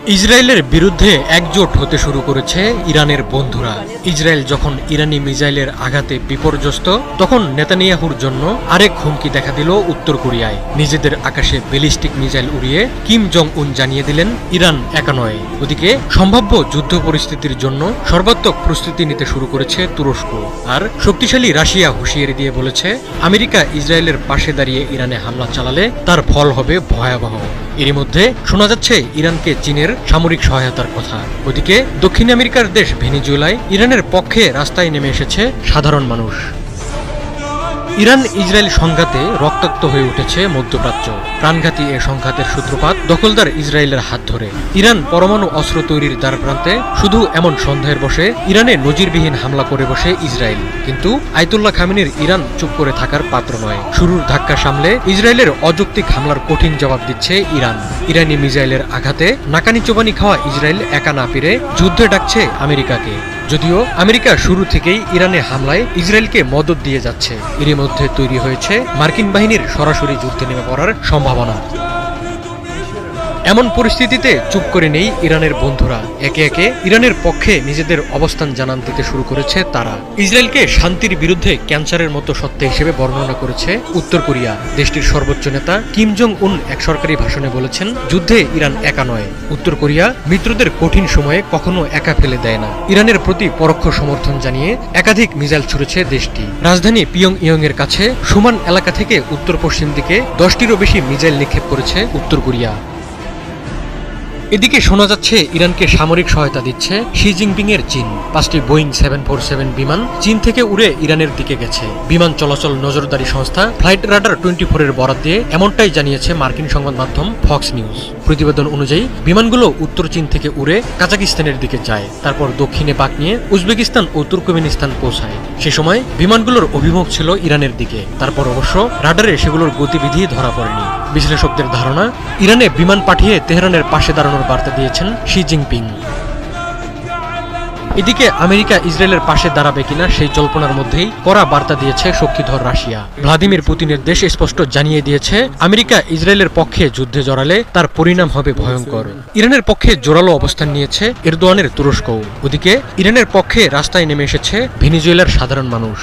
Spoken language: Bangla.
ইসরায়েলের বিরুদ্ধে একজোট হতে শুরু করেছে ইরানের বন্ধুরা। ইসরায়েল যখন ইরানি মিসাইলের আঘাতে বিপর্যস্ত, তখন নেতানিয়াহুর জন্য আরেক হুমকি দেখা দিল উত্তর কোরিয়ায়। নিজেদের আকাশে ব্যালিস্টিক মিসাইল উড়িয়ে কিম জং উন জানিয়ে দিলেন ইরান একা নয়। ওদিকে সম্ভাব্য যুদ্ধ পরিস্থিতির জন্য সর্বাত্মক প্রস্তুতি নিতে শুরু করেছে তুরস্ক। আর শক্তিশালী রাশিয়া হুঁশিয়ারি দিয়ে বলেছে, আমেরিকা ইসরায়েলের পাশে দাঁড়িয়ে ইরানে হামলা চালালে তার ফল হবে ভয়াবহ। এরই মধ্যে শোনা যাচ্ছে ইরানকে চীনের সামরিক সহায়তার কথা। ওদিকে দক্ষিণ আমেরিকার দেশ ভেনেজুয়েলায় ইরানের পক্ষে রাস্তায় নেমে এসেছে সাধারণ মানুষ। ইরান ইসরায়েল সংঘাতে রক্তাক্ত হয়ে উঠেছে মধ্যপ্রাচ্য। প্রাণঘাতী এ সংঘাতের সূত্রপাত দখলদার ইসরায়েলের হাত ধরে। ইরান পরমাণু অস্ত্র তৈরির দ্বারপ্রান্তে, শুধু এমন সন্দেহের বসে ইরানে নজিরবিহীন হামলা করে বসে ইসরায়েল। কিন্তু আয়াতুল্লাহ খামেনির ইরান চুপ করে থাকার পাত্র নয়। শুরুর ধাক্কা সামলে ইসরায়েলের অযৌক্তিক হামলার কঠিন জবাব দিচ্ছে ইরান। ইরানি মিসাইলের আঘাতে নাকানি চোবানি খাওয়া ইসরায়েল একা না ফিরে যুদ্ধে ডাকছে আমেরিকাকে। যদিও আমেরিকা শুরু থেকেই ইরানের হামলায় ইসরায়েলকে মদদ দিয়ে যাচ্ছে, এরই মধ্যে তৈরি হয়েছে মার্কিন বাহিনীর সরাসরি যুদ্ধে নেমে পড়ার সম্ভাবনা। এমন পরিস্থিতিতে চুপ করে নেই ইরানের বন্ধুরা। একে একে ইরানের পক্ষে নিজেদের অবস্থান জানান দিতে শুরু করেছে তারা। ইসরায়েলকে শান্তির বিরুদ্ধে ক্যান্সারের মতো সত্তা হিসেবে বর্ণনা করেছে উত্তর কোরিয়া। দেশটির সর্বোচ্চ নেতা কিম জং উন এক সরকারি ভাষণে বলেছেন, যুদ্ধে ইরান একা নয়। উত্তর কোরিয়া মিত্রদের কঠিন সময়ে কখনো একা ফেলে দেয় না। ইরানের প্রতি পরোক্ষ সমর্থন জানিয়ে একাধিক মিসাইল ছুড়েছে দেশটি। রাজধানী পিয়ংইয়ং এর কাছে সুমান এলাকা থেকে উত্তর পশ্চিম দিকে 10টিরও বেশি মিসাইল নিক্ষেপ করেছে উত্তর কোরিয়া। এদিকে শোনা যাচ্ছে ইরানকে সামরিক সহায়তা দিচ্ছে শি জিনপিং এর চীন। 5টি বোয়িং 747 বিমান চীন থেকে উড়ে ইরানের দিকে গেছে। বিমান চলাচল নজরদারি সংস্থা ফ্লাইট রাডার 24 এর বরাত দিয়ে এমনটাই জানিয়েছে মার্কিন সংবাদ মাধ্যম ফক্স নিউজ। প্রতিবেদন অনুযায়ী বিমানগুলো উত্তর চীন থেকে উড়ে কাজাকিস্তানের দিকে যায়, তারপর দক্ষিণে পাক নিয়ে উজবেকিস্তান ও তুর্কমেনিস্তান পৌঁছায়। সে সময় বিমানগুলোর অভিমুখ ছিল ইরানের দিকে। তারপর অবশ্য রাডারে সেগুলোর গতিবিধি ধরা পড়েনি। বিশ্লেষকদের ধারণা, ইরানে বিমান পাঠিয়ে তেহরানের পাশে দাঁড়ানোর বার্তা দিয়েছেন শি জিনপিং। এদিকে আমেরিকা ইসরায়েলের পাশে দাঁড়াবে কিনা সেই জল্পনার মধ্যেই কড়া বার্তা দিয়েছে শক্তিধর রাশিয়া। ভ্লাদিমির পুতিনের দেশ স্পষ্ট জানিয়ে দিয়েছে, আমেরিকা ইসরায়েলের পক্ষে যুদ্ধে জড়ালে তার পরিণাম হবে ভয়ঙ্কর। ইরানের পক্ষে জোরালো অবস্থান নিয়েছে এরদোয়ানের তুরস্কও। ওদিকে ইরানের পক্ষে রাস্তায় নেমে এসেছে ভেনেজুয়েলার সাধারণ মানুষ।